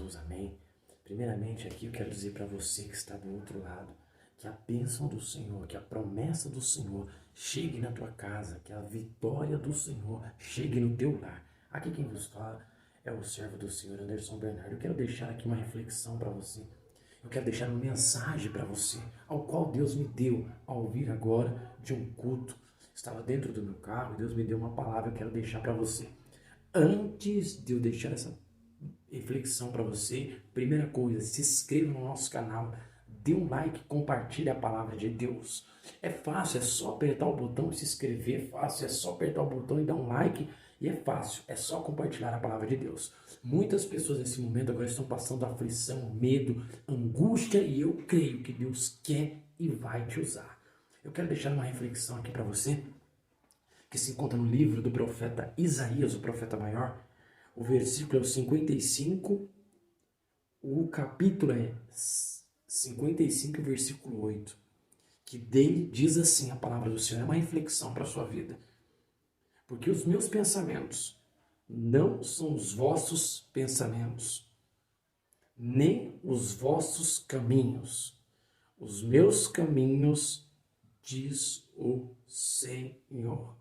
Jesus, amém? Primeiramente aqui eu quero dizer para você que está do outro lado, que a bênção do Senhor, que a promessa do Senhor chegue na tua casa, que a vitória do Senhor chegue no teu lar. Aqui quem vos fala é o servo do Senhor, Anderson Bernardo. Eu quero deixar aqui uma reflexão para você. Eu quero deixar uma mensagem para você, ao qual Deus me deu ao vir agora de um culto. Estava dentro do meu carro e Deus me deu uma palavra, eu quero deixar para você. Antes de eu deixar essa reflexão para você, primeira coisa, se inscreva no nosso canal, dê um like, compartilhe a palavra de Deus. É fácil, é só apertar o botão e se inscrever, é fácil, é só apertar o botão e dar um like, e é fácil, é só compartilhar a palavra de Deus. Muitas pessoas nesse momento agora estão passando aflição, medo, angústia, e eu creio que Deus quer e vai te usar. Eu quero deixar uma reflexão aqui para você, que se encontra no livro do profeta Isaías, o profeta maior. O versículo é o 55, o capítulo é 55, versículo 8, que dele diz assim a palavra do Senhor, é uma reflexão para a sua vida. Porque os meus pensamentos não são os vossos pensamentos, nem os vossos caminhos. Os meus caminhos, diz o Senhor.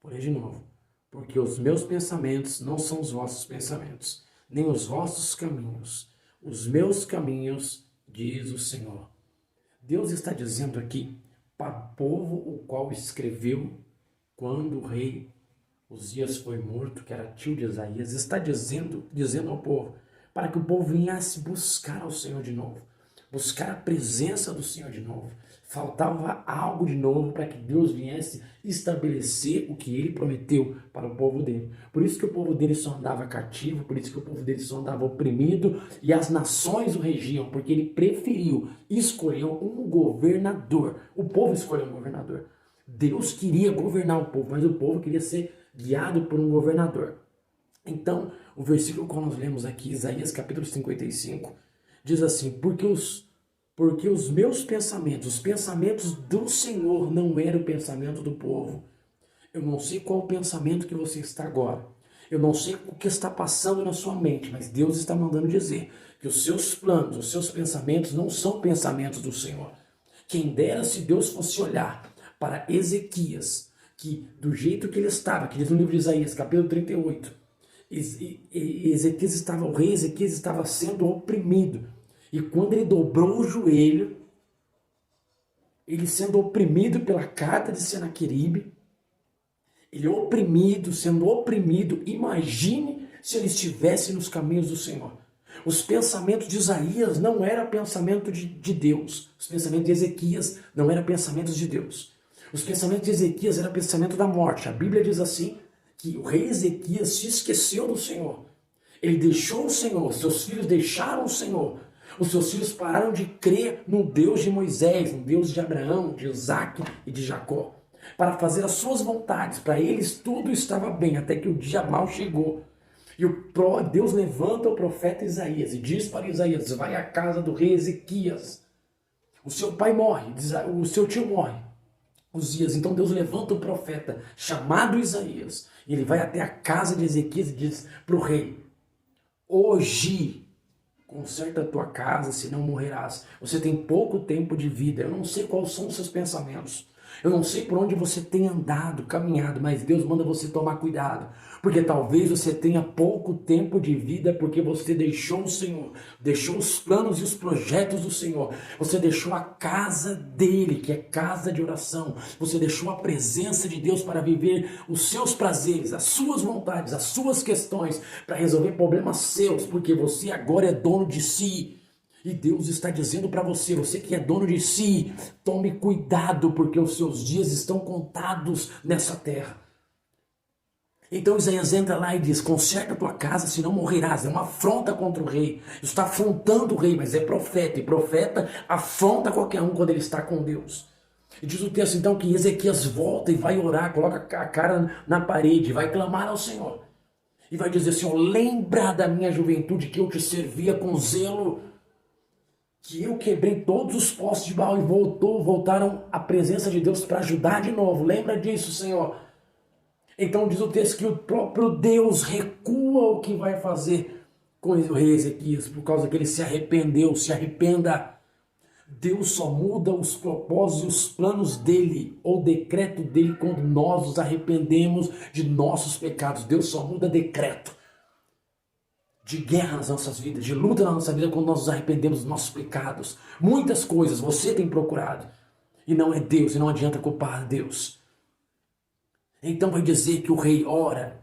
Porém, de novo, porque os meus pensamentos não são os vossos pensamentos, nem os vossos caminhos. Os meus caminhos, diz o Senhor. Deus está dizendo aqui para o povo o qual escreveu quando o rei Uzias foi morto, que era tio de Isaías, está dizendo ao povo, para que o povo viesse buscar ao Senhor de novo, buscar a presença do Senhor de novo. Faltava algo de novo para que Deus viesse estabelecer o que ele prometeu para o povo dele. Por isso que o povo dele só andava cativo, por isso que o povo dele só andava oprimido e as nações o regiam, porque ele preferiu escolher um governador. O povo escolheu um governador. Deus queria governar o povo, mas o povo queria ser guiado por um governador. Então, o versículo que nós lemos aqui, Isaías capítulo 55, diz assim, porque os meus pensamentos, os pensamentos do Senhor não eram o pensamento do povo. Eu não sei qual o pensamento que você está agora. Eu não sei o que está passando na sua mente, mas Deus está mandando dizer que os seus planos, os seus pensamentos não são pensamentos do Senhor. Quem dera se Deus fosse olhar para Ezequias, que do jeito que ele estava, que diz no livro de Isaías, capítulo 38, o rei Ezequias estava sendo oprimido. E quando ele dobrou o joelho, ele sendo oprimido pela carta de Senaqueribe, sendo oprimido, imagine se ele estivesse nos caminhos do Senhor. Os pensamentos de Isaías não eram pensamento de Deus. Os pensamentos de Ezequias não eram pensamentos de Deus. Os pensamentos de Ezequias eram pensamento da morte. A Bíblia diz assim, que o rei Ezequias se esqueceu do Senhor. Ele deixou o Senhor, seus filhos deixaram o Senhor. Os seus filhos pararam de crer no Deus de Moisés, no Deus de Abraão, de Isaac e de Jacó, para fazer as suas vontades. Para eles tudo estava bem, até que o dia mau chegou. E Deus levanta o profeta Isaías e diz para Isaías, vai à casa do rei Ezequias. O seu pai morre, o seu tio morre, Uzias. Então Deus levanta o profeta chamado Isaías. E ele vai até a casa de Ezequias e diz para o rei, hoje conserta a tua casa, senão morrerás. Você tem pouco tempo de vida. Eu não sei quais são os seus pensamentos. Eu não sei por onde você tem andado, caminhado, mas Deus manda você tomar cuidado. Porque talvez você tenha pouco tempo de vida porque você deixou o Senhor, deixou os planos e os projetos do Senhor. Você deixou a casa dele, que é casa de oração. Você deixou a presença de Deus para viver os seus prazeres, as suas vontades, as suas questões, para resolver problemas seus, porque você agora é dono de si. E Deus está dizendo para você, você que é dono de si, tome cuidado, porque os seus dias estão contados nessa terra. Então Isaías entra lá e diz, conserta a tua casa, senão morrerás. É uma afronta contra o rei. Está afrontando o rei, mas é profeta. E profeta afronta qualquer um quando ele está com Deus. E diz o texto então que Ezequias volta e vai orar, coloca a cara na parede, vai clamar ao Senhor. E vai dizer, Senhor, lembra da minha juventude que eu te servia com zelo, que eu quebrei todos os postes de Baal e voltaram à presença de Deus para ajudar de novo. Lembra disso, Senhor. Então diz o texto que o próprio Deus recua o que vai fazer com o rei Ezequias, por causa que ele se arrependeu. Se arrependa. Deus só muda os propósitos e os planos dele, ou decreto dele, quando nós nos arrependemos de nossos pecados. Deus só muda decreto de guerra nas nossas vidas, de luta na nossa vida, quando nós nos arrependemos dos nossos pecados. Muitas coisas você tem procurado, e não é Deus, e não adianta culpar Deus. Então vai dizer que o rei ora.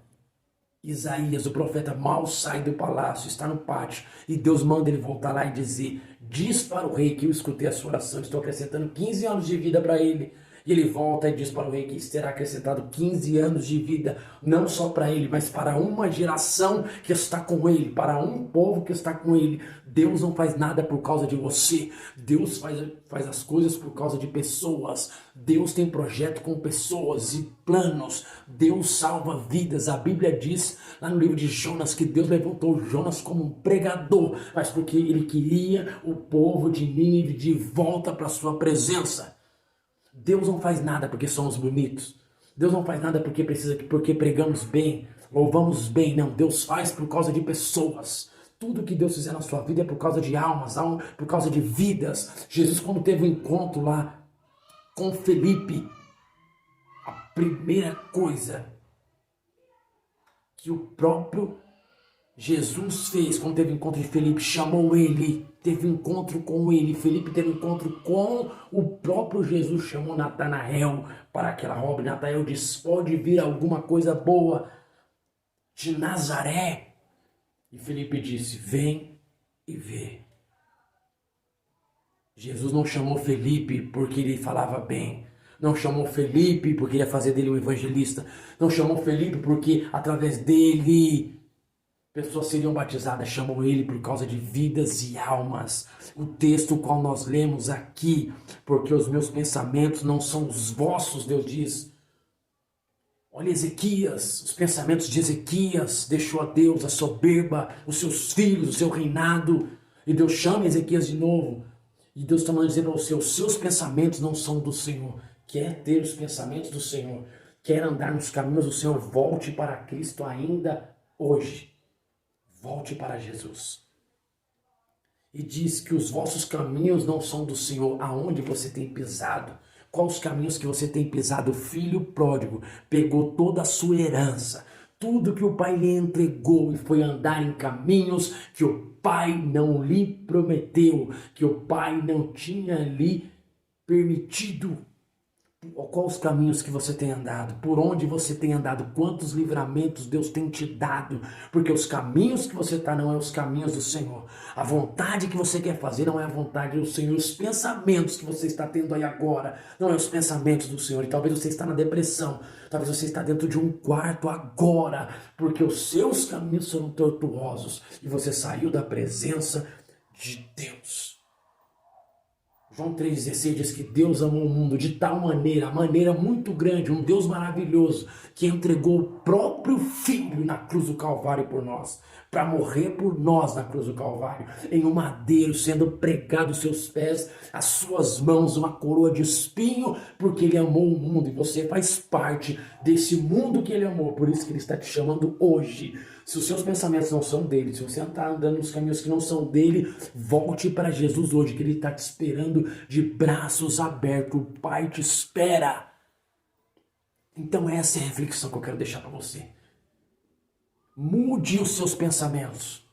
Isaías, o profeta, mal sai do palácio, está no pátio, e Deus manda ele voltar lá e dizer: diz para o rei que eu escutei a sua oração, estou acrescentando 15 anos de vida para ele. E ele volta e diz para o rei que será acrescentado 15 anos de vida, não só para ele, mas para uma geração que está com ele, para um povo que está com ele. Deus não faz nada por causa de você. Deus faz as coisas por causa de pessoas. Deus tem projeto com pessoas e planos. Deus salva vidas. A Bíblia diz lá no livro de Jonas que Deus levantou Jonas como um pregador, mas porque ele queria o povo de Nínive de volta para a sua presença. Deus não faz nada porque somos bonitos. Deus não faz nada porque pregamos bem, louvamos bem. Não, Deus faz por causa de pessoas. Tudo que Deus fizer na sua vida é por causa de almas, por causa de vidas. Jesus, quando teve um encontro lá com Felipe, a primeira coisa que o próprio Jesus fez quando teve encontro de Felipe, chamou ele, teve encontro com ele. Felipe teve encontro com o próprio Jesus, chamou Natanael para aquela obra. Natanael disse: pode vir alguma coisa boa de Nazaré? E Felipe disse: vem e vê. Jesus não chamou Felipe porque ele falava bem. Não chamou Felipe porque ia fazer dele um evangelista. Não chamou Felipe porque através dele pessoas seriam batizadas. Chamou ele por causa de vidas e almas. O texto qual nós lemos aqui: porque os meus pensamentos não são os vossos, Deus diz. Olha Ezequias, os pensamentos de Ezequias. Deixou a Deus a soberba, os seus filhos, o seu reinado. E Deus chama Ezequias de novo. E Deus está mandando dizer para você: os seus pensamentos não são do Senhor. Quer ter os pensamentos do Senhor, quer andar nos caminhos do Senhor, volte para Cristo ainda hoje. Volte para Jesus. E diz que os vossos caminhos não são do Senhor. Aonde você tem pisado? Quais os caminhos que você tem pisado? O filho pródigo pegou toda a sua herança, tudo que o pai lhe entregou, e foi andar em caminhos que o pai não lhe prometeu, que o pai não tinha lhe permitido. Quais os caminhos que você tem andado? Por onde você tem andado? Quantos livramentos Deus tem te dado? Porque os caminhos que você está não é os caminhos do Senhor. A vontade que você quer fazer não é a vontade do Senhor. Os pensamentos que você está tendo aí agora não é os pensamentos do Senhor. E talvez você está na depressão. Talvez você está dentro de um quarto agora, porque os seus caminhos são tortuosos e você saiu da presença de Deus. João 3,16 diz que Deus amou o mundo de tal maneira, maneira muito grande, um Deus maravilhoso, que entregou o próprio Filho na cruz do Calvário por nós, para morrer por nós na cruz do Calvário, em um madeiro, sendo pregado os seus pés, as suas mãos, uma coroa de espinho, porque Ele amou o mundo, e você faz parte desse mundo que Ele amou. Por isso que Ele está te chamando hoje. Se os seus pensamentos não são dele, se você está andando nos caminhos que não são dele, volte para Jesus hoje, que Ele está te esperando de braços abertos. O Pai te espera. Então essa é a reflexão que eu quero deixar para você. Mude os seus pensamentos.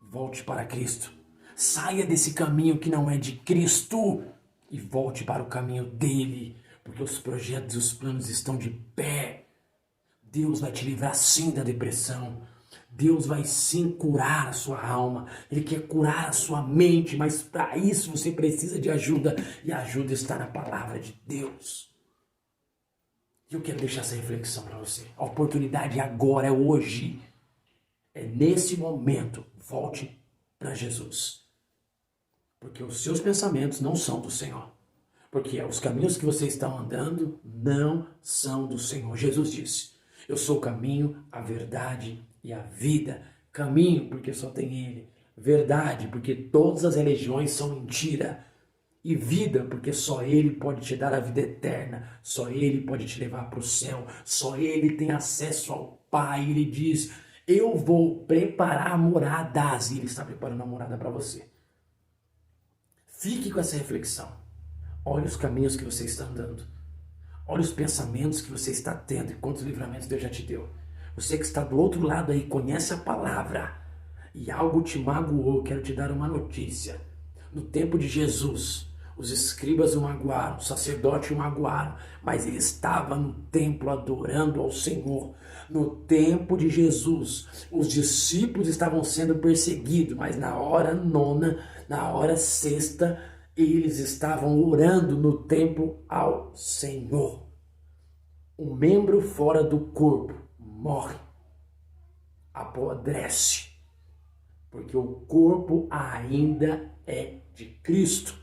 Volte para Cristo. Saia desse caminho que não é de Cristo e volte para o caminho dele, porque os projetos e os planos estão de pé. Deus vai te livrar sim da depressão. Deus vai sim curar a sua alma. Ele quer curar a sua mente, mas para isso você precisa de ajuda. E a ajuda está na palavra de Deus. E eu quero deixar essa reflexão para você. A oportunidade agora, é hoje. É nesse momento. Volte para Jesus. Porque os seus pensamentos não são do Senhor. Porque os caminhos que você está andando não são do Senhor. Jesus disse: eu sou o caminho, a verdade e a vida. Caminho, porque só tem Ele. Verdade, porque todas as religiões são mentira. E vida, porque só Ele pode te dar a vida eterna. Só Ele pode te levar para o céu. Só Ele tem acesso ao Pai. Ele diz: Eu vou preparar moradas. E Ele está preparando a morada para você. Fique com essa reflexão. Olha os caminhos que você está andando. Olha os pensamentos que você está tendo e quantos livramentos Deus já te deu. Você que está do outro lado aí, conhece a palavra e algo te magoou, quero te dar uma notícia. No tempo de Jesus, os escribas o magoaram, o sacerdote o magoaram, mas ele estava no templo adorando ao Senhor. No tempo de Jesus, os discípulos estavam sendo perseguidos, mas na hora nona, na hora sexta, eles estavam orando no templo ao Senhor. Um membro fora do corpo morre, apodrece, porque o corpo ainda é de Cristo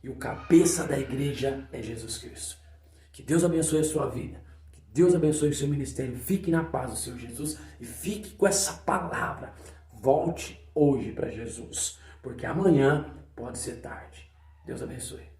e o cabeça da igreja é Jesus Cristo. Que Deus abençoe a sua vida, que Deus abençoe o seu ministério. Fique na paz do Senhor Jesus e fique com essa palavra. Volte hoje para Jesus, porque amanhã pode ser tarde. Deus abençoe.